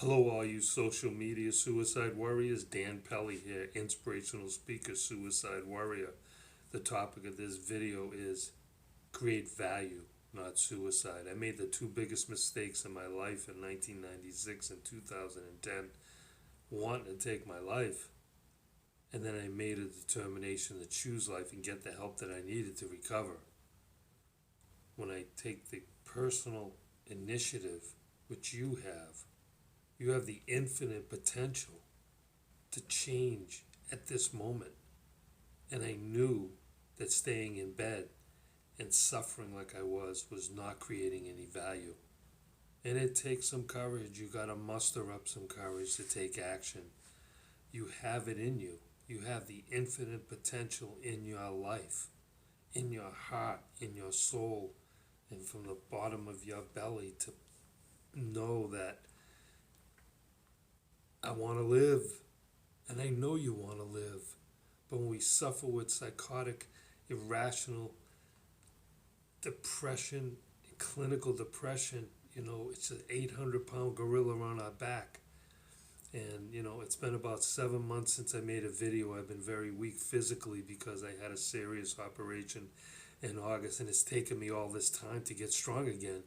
Hello, all you social media suicide warriors. Dan Pelly here, inspirational speaker, suicide warrior. The topic of this video is create value, not suicide. I made the two biggest mistakes in my life in 1996 and 2010, wanting to take my life. And then I made a determination to choose life and get the help that I needed to recover. When I take the personal initiative, which you have the infinite potential to change at this moment. And I knew that staying in bed and suffering like I was not creating any value. And it takes some courage. You got to muster up some courage to take action. You have it in you. You have the infinite potential in your life, in your heart, in your soul, and from the bottom of your belly to know that I want to live. And I know you want to live. But when we suffer with psychotic, irrational depression, clinical depression, it's an 800-pound gorilla on our back. And, it's been about 7 months since I made a video. I've been very weak physically because I had a serious operation in August. And it's taken me all this time to get strong again.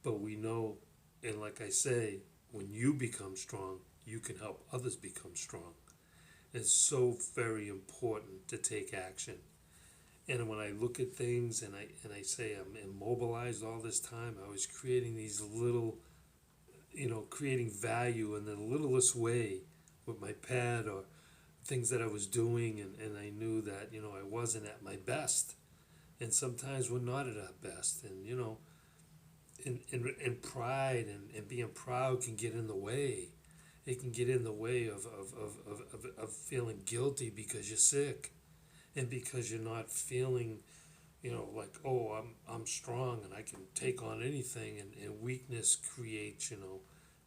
But we know, and like I say, when you become strong, you can help others become strong. It's so very important to take action. And when I look at things and I say I'm immobilized all this time, I was creating these little, creating value in the littlest way with my pad or things that I was doing. And I knew that, I wasn't at my best. And sometimes we're not at our best. And, and pride and being proud can get in the way. It can get in the way of feeling guilty because you're sick and because you're not feeling, like, oh, I'm strong and I can take on anything. And weakness creates,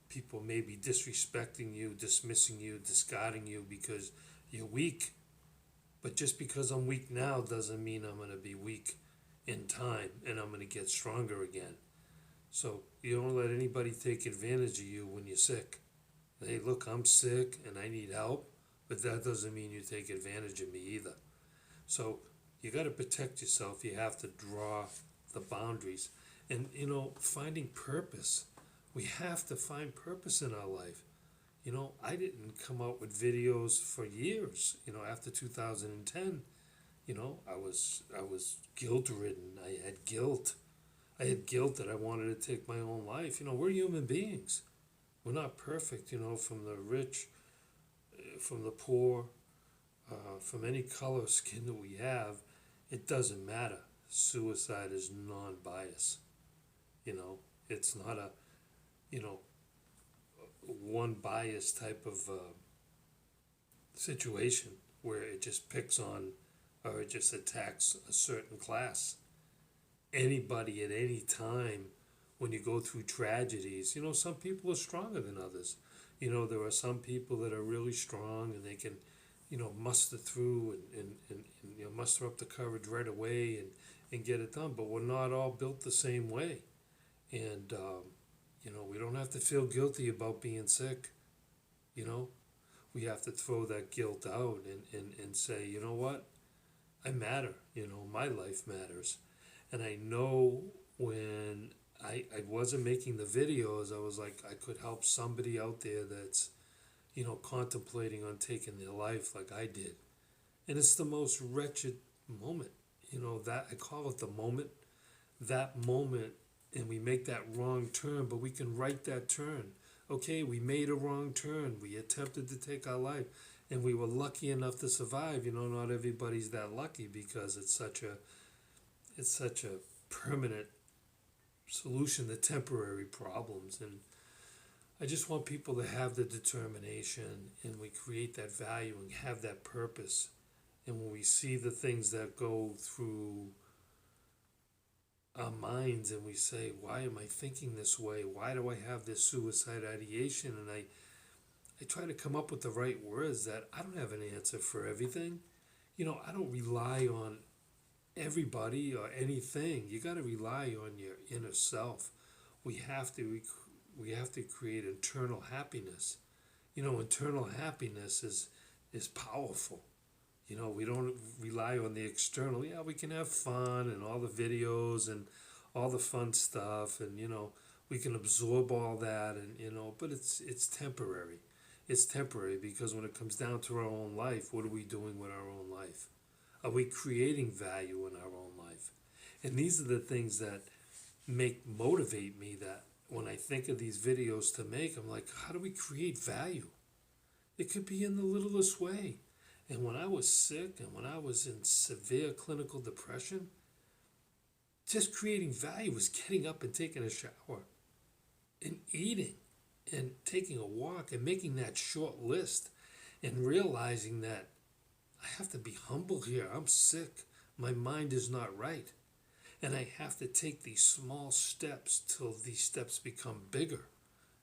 people maybe disrespecting you, dismissing you, discarding you because you're weak. But just because I'm weak now doesn't mean I'm going to be weak in time and I'm going to get stronger again. So you don't let anybody take advantage of you when you're sick. Hey, look, I'm sick and I need help, but that doesn't mean you take advantage of me either. So you got to protect yourself. You have to draw the boundaries. And, finding purpose. We have to find purpose in our life. I didn't come out with videos for years. After 2010, I was guilt-ridden. I had guilt. I had guilt that I wanted to take my own life. We're human beings. We're not perfect, from the rich, from the poor, from any color skin that we have. It doesn't matter. Suicide is non-bias. It's not a, one bias type of situation where it just picks on or it just attacks a certain class. Anybody at any time when you go through tragedies, some people are stronger than others. There are some people that are really strong and they can, muster through and muster up the courage right away and get it done. But we're not all built the same way. And, we don't have to feel guilty about being sick. We have to throw that guilt out and say, you know what? I matter. My life matters. And I know when I wasn't making the videos, I was like, I could help somebody out there that's, contemplating on taking their life like I did. And it's the most wretched moment, that I call it the moment, that moment, and we make that wrong turn, but we can right that turn. Okay, we made a wrong turn. We attempted to take our life and we were lucky enough to survive. Not everybody's that lucky because it's such a permanent solution to temporary problems. And I just want people to have the determination and we create that value and have that purpose. And when we see the things that go through our minds and we say, why am I thinking this way? Why do I have this suicide ideation? And I try to come up with the right words that I don't have an answer for everything. I don't rely on everybody or anything. You got to rely on your inner self. We have to we have to create internal happiness. You know, internal happiness is powerful. You know, we don't rely on the external. Yeah, we can have fun and all the videos and all the fun stuff, and you know, we can absorb all that, and you know, but it's temporary. It's temporary because when it comes down to our own life, what are we doing with our own life? Are we creating value in our own life? And these are the things that motivate me, that when I think of these videos to make, I'm like, how do we create value? It could be in the littlest way. And when I was sick and when I was in severe clinical depression, just creating value was getting up and taking a shower and eating and taking a walk and making that short list and realizing that I have to be humble here. I'm sick. My mind is not right. And I have to take these small steps till these steps become bigger.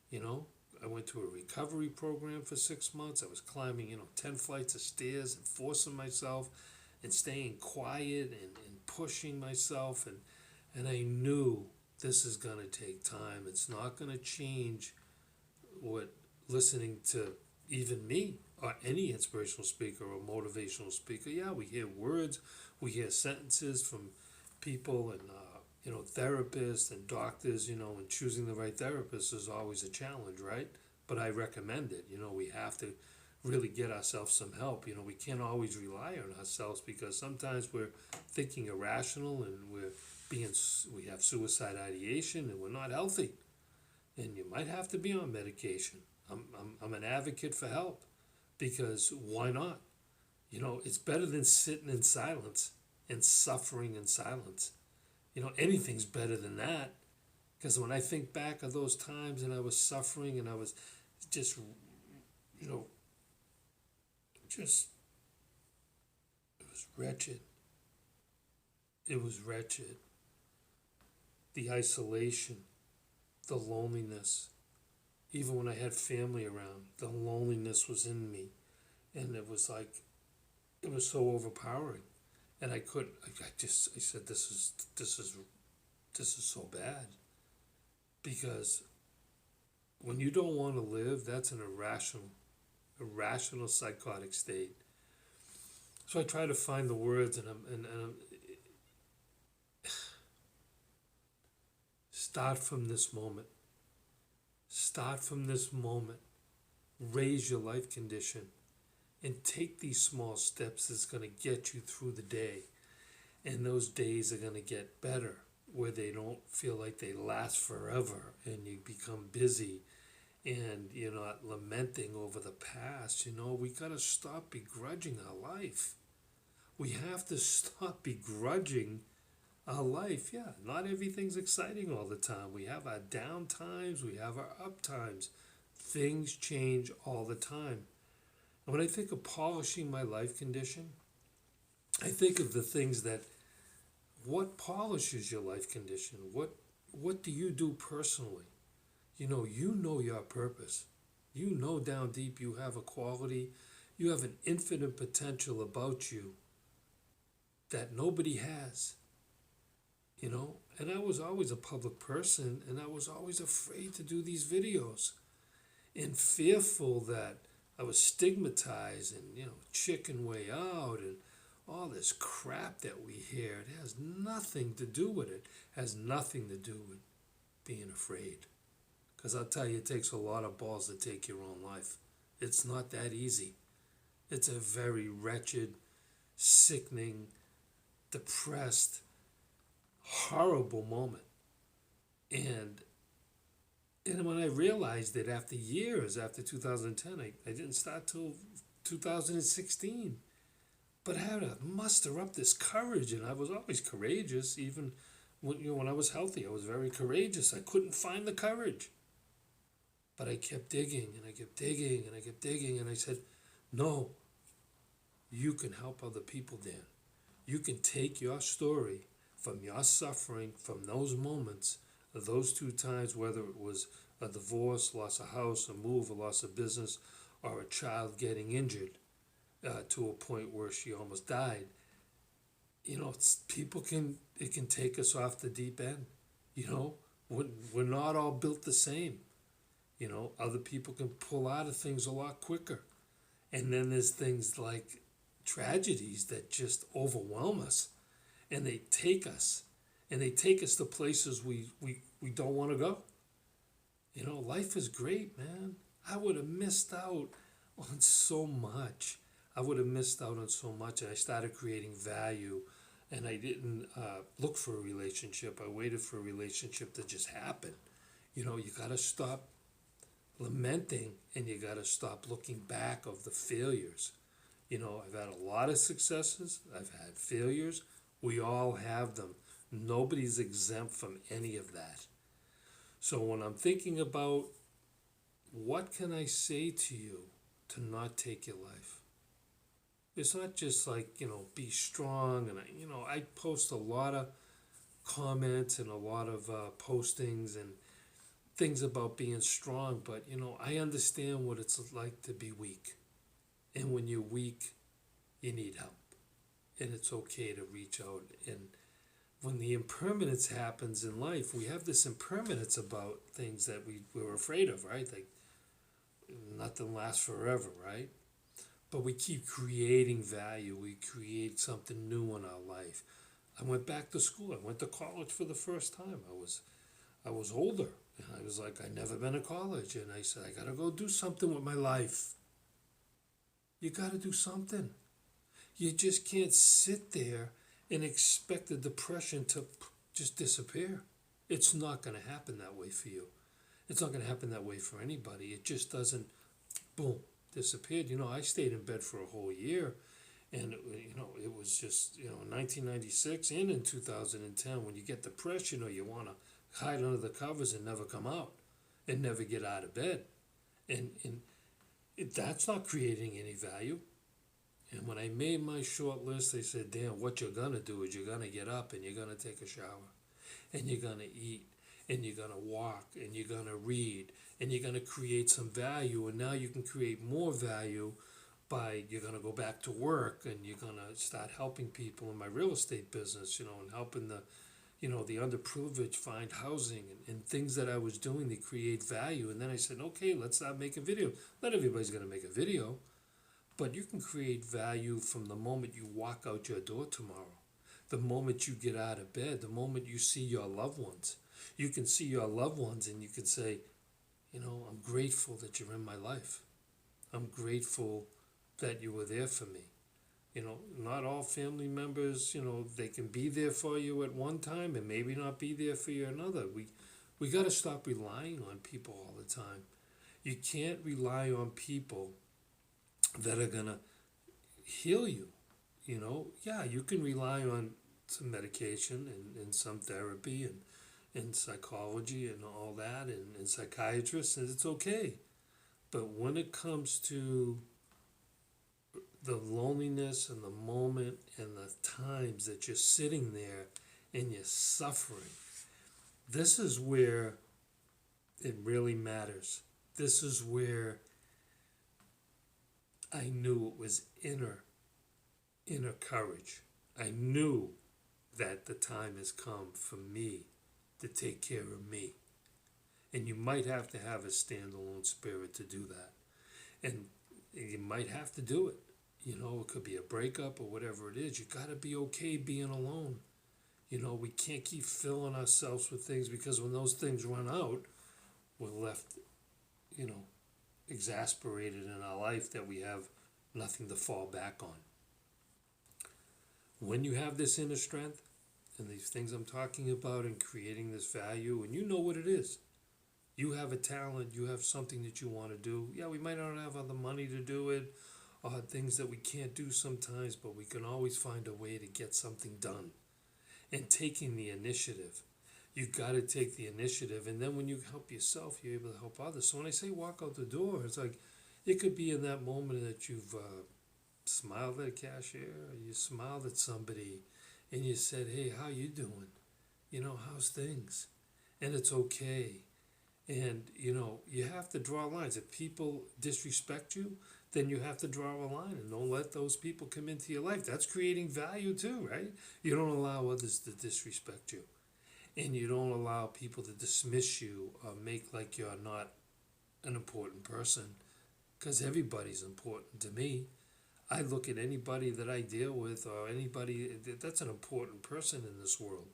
You know, I went to a recovery program for 6 months. I was climbing, 10 flights of stairs and forcing myself and staying quiet and pushing myself. And I knew this is going to take time. It's not going to change what listening to even me or any inspirational speaker or motivational speaker. Yeah, we hear words, we hear sentences from people and therapists and doctors, and choosing the right therapist is always a challenge, right? But I recommend it. We have to really get ourselves some help. We can't always rely on ourselves because sometimes we're thinking irrational and we have suicide ideation and we're not healthy. And you might have to be on medication. I'm an advocate for help because why not? It's better than sitting in silence and suffering in silence. Anything's better than that. Because when I think back of those times and I was suffering and I was just, it was wretched. It was wretched. The isolation, the loneliness. Even when I had family around, the loneliness was in me. And it was so overpowering. And I said, this is so bad. Because when you don't want to live, that's an irrational psychotic state. So I try to find the words and I'm start from this moment. Start from this moment. Raise your life condition. And take these small steps that's going to get you through the day. And those days are going to get better, where they don't feel like they last forever and you become busy and you're not lamenting over the past. We got to stop begrudging our life. We have to stop begrudging our life. Yeah, not everything's exciting all the time. We have our down times, we have our up times. Things change all the time. And when I think of polishing my life condition, I think of the things what polishes your life condition? What do you do personally? You know your purpose. You know down deep you have a quality, you have an infinite potential about you that nobody has. And I was always a public person and I was always afraid to do these videos and fearful that I was stigmatized and, chicken way out and all this crap that we hear. It has nothing to do with it. It has nothing to do with being afraid. Because I'll tell you, it takes a lot of balls to take your own life. It's not that easy. It's a very wretched, sickening, depressed, horrible moment. And when I realized it after years, after 2010, I didn't start till 2016. But I had to muster up this courage, and I was always courageous. Even when I was healthy, I was very courageous. I couldn't find the courage. But I kept digging, and I kept digging, and I kept digging, and I said, no, you can help other people, Dan. You can take your story from your suffering, from those moments, those 2 times, whether it was a divorce, loss of house, a move, a loss of business, or a child getting injured to a point where she almost died. It can take us off the deep end. We're not all built the same. Other people can pull out of things a lot quicker. And then there's things like tragedies that just overwhelm us, and they take us to places we don't want to go. Life is great, man. I would have missed out on so much. I would have missed out on so much. And I started creating value, and I didn't look for a relationship. I waited for a relationship to just happen. You got to stop lamenting, and you got to stop looking back of the failures. I've had a lot of successes. I've had failures. We all have them. Nobody's exempt from any of that. So when I'm thinking about what can I say to you to not take your life, it's not just like, be strong. And I post a lot of comments and a lot of postings and things about being strong, but I understand what it's like to be weak. And when you're weak, you need help. And it's okay to reach out. And when the impermanence happens in life, we have this impermanence about things that we're afraid of, right? Like nothing lasts forever, right? But we keep creating value. We create something new in our life. I went back to school. I went to college for the first time. I was older, and I was like, I'd never been to college. And I said, I got to go do something with my life. You got to do something. You just can't sit there and expect the depression to just disappear. It's not going to happen that way for you. It's not going to happen that way for anybody. It just doesn't, boom, disappeared. I stayed in bed for a whole year, and it was just, in 1996 and in 2010, when you get depressed, you want to hide under the covers and never come out and never get out of bed. And that's not creating any value. And when I made my short list, they said, Dan, what you're going to do is you're going to get up and you're going to take a shower, and you're going to eat, and you're going to walk, and you're going to read, and you're going to create some value. And now you can create more value by, you're going to go back to work, and you're going to start helping people in my real estate business, and helping the underprivileged find housing, and things that I was doing to create value. And then I said, okay, let's start making videos. Not everybody's going to make a video, but you can create value from the moment you walk out your door tomorrow, the moment you get out of bed, the moment you see your loved ones. You can see your loved ones and you can say, I'm grateful that you're in my life. I'm grateful that you were there for me. Not all family members, they can be there for you at one time and maybe not be there for you another. We got to stop relying on people all the time. You can't rely on people that are going to heal you. Yeah, you can rely on some medication and some therapy and psychology and all that and psychiatrists, and it's okay. But when it comes to the loneliness and the moment and the times that you're sitting there and you're suffering, this is where it really matters. This is where I knew it was inner courage. I knew that the time has come for me to take care of me. And you might have to have a standalone spirit to do that. And you might have to do it. It could be a breakup or whatever it is. You got to be okay being alone. We can't keep filling ourselves with things, because when those things run out, we're left, exasperated in our life that we have nothing to fall back on. When you have this inner strength and these things I'm talking about and creating this value, and you know what it is, you have a talent, you have something that you want to do. Yeah, we might not have the money to do it, or things that we can't do sometimes, but we can always find a way to get something done. And taking the initiative. You got to take the initiative, and then when you help yourself, you're able to help others. So when I say walk out the door, it's like it could be in that moment that you've smiled at a cashier, or you smiled at somebody, and you said, hey, how you doing? How's things? And it's okay. And, you have to draw lines. If people disrespect you, then you have to draw a line and don't let those people come into your life. That's creating value too, right? You don't allow others to disrespect you. And you don't allow people to dismiss you or make like you're not an important person, because everybody's important to me. I look at anybody that I deal with, or anybody that's an important person in this world.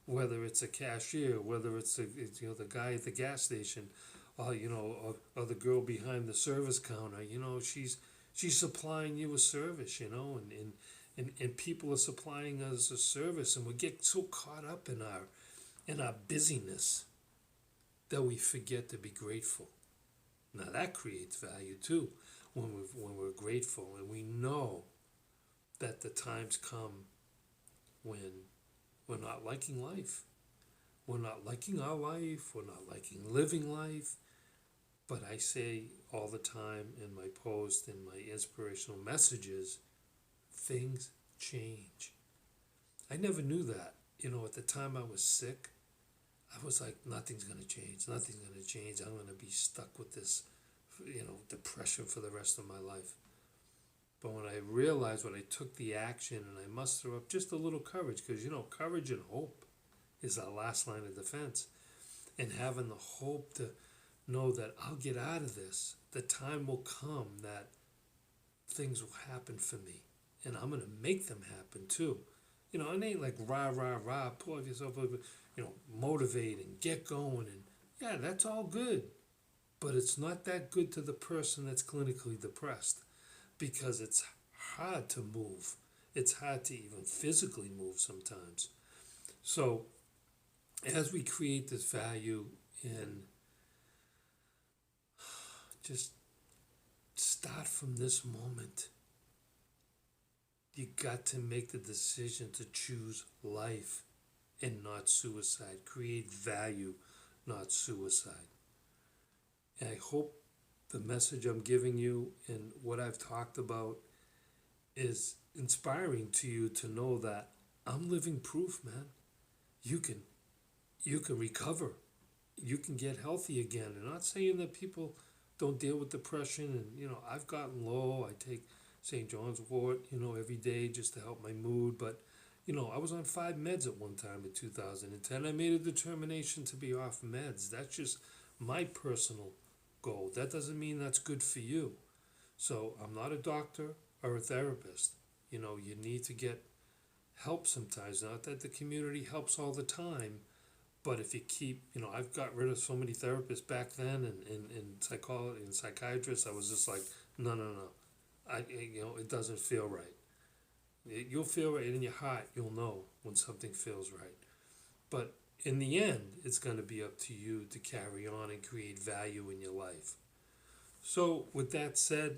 Whether it's a cashier, whether it's the guy at the gas station, or the girl behind the service counter. She's supplying you a service. And people are supplying us a service, and we get so caught up in our busyness that we forget to be grateful. Now that creates value too, when we're grateful and we know that the times come when we're not liking life. We're not liking our life. We're not liking living life. But I say all the time in my post, in my inspirational messages, things change. I never knew that. At the time I was sick, I was like, nothing's going to change. Nothing's going to change. I'm going to be stuck with this, depression for the rest of my life. But when I realized, when I took the action and I muster up just a little courage, because, courage and hope is our last line of defense. And having the hope to know that I'll get out of this. The time will come that things will happen for me. And I'm going to make them happen too. It ain't like rah, rah, rah, pull yourself up, motivate and get going. And yeah, that's all good. But it's not that good to the person that's clinically depressed, because it's hard to move. It's hard to even physically move sometimes. So as we create this value in, just start from this moment. You got to make the decision to choose life and not suicide. Create value, not suicide. And I hope the message I'm giving you and what I've talked about is inspiring to you to know that I'm living proof, man. You can recover. You can get healthy again. I'm not saying that people don't deal with depression, and I've gotten low. I take St. John's wort, every day just to help my mood. But I was on 5 meds at one time in 2010. I made a determination to be off meds. That's just my personal goal. That doesn't mean that's good for you. So I'm not a doctor or a therapist. You need to get help sometimes. Not that the community helps all the time, but if you keep, I've got rid of so many therapists back then, and psychology and psychiatrists. I was just like, no. It doesn't feel right. You'll feel right in your heart. You'll know when something feels right. But in the end, it's going to be up to you to carry on and create value in your life. So with that said,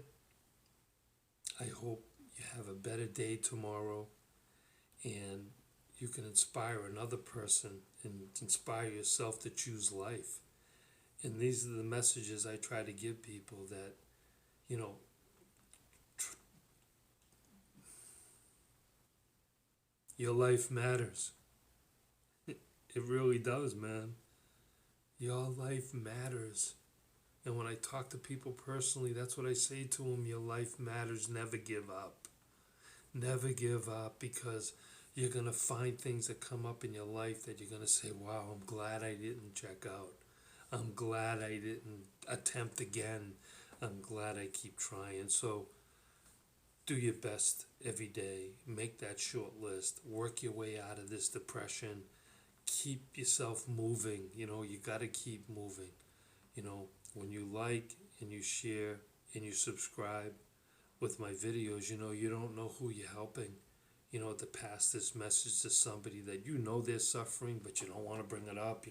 I hope you have a better day tomorrow, and you can inspire another person and inspire yourself to choose life. And these are the messages I try to give people, that, your life matters. It really does, man. Your life matters. And when I talk to people personally, that's what I say to them. Your life matters. Never give up. Never give up, because you're going to find things that come up in your life that you're going to say, wow, I'm glad I didn't check out. I'm glad I didn't attempt again. I'm glad I keep trying. So do your best every day. Make that short list. Work your way out of this depression. Keep yourself moving. You got to keep moving. When you like and you share and you subscribe with my videos, you don't know who you're helping. To pass this message to somebody that they're suffering, but you don't want to bring it up.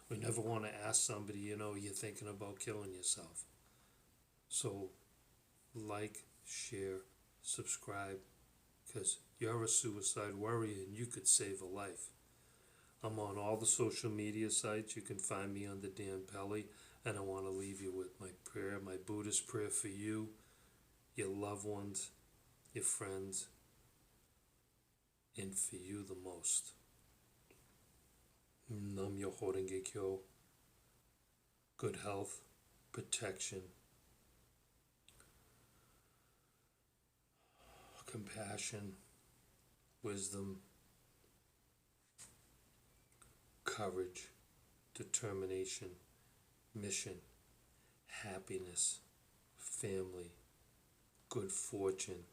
We never want to ask somebody, you're thinking about killing yourself. So like, share, subscribe, because you're a suicide warrior and you could save a life. I'm on all the social media sites. You can find me under Dan Pelly. And I want to leave you with my prayer, my Buddhist prayer for you, your loved ones, your friends, and for you the most. Nam Myoho Renge Kyo. Good health, protection, compassion, wisdom, courage, determination, mission, happiness, family, good fortune,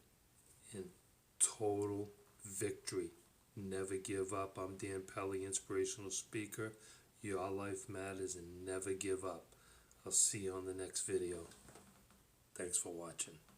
and total victory. Never give up. I'm Dan Pelly, inspirational speaker. Your life matters, and never give up. I'll see you on the next video. Thanks for watching.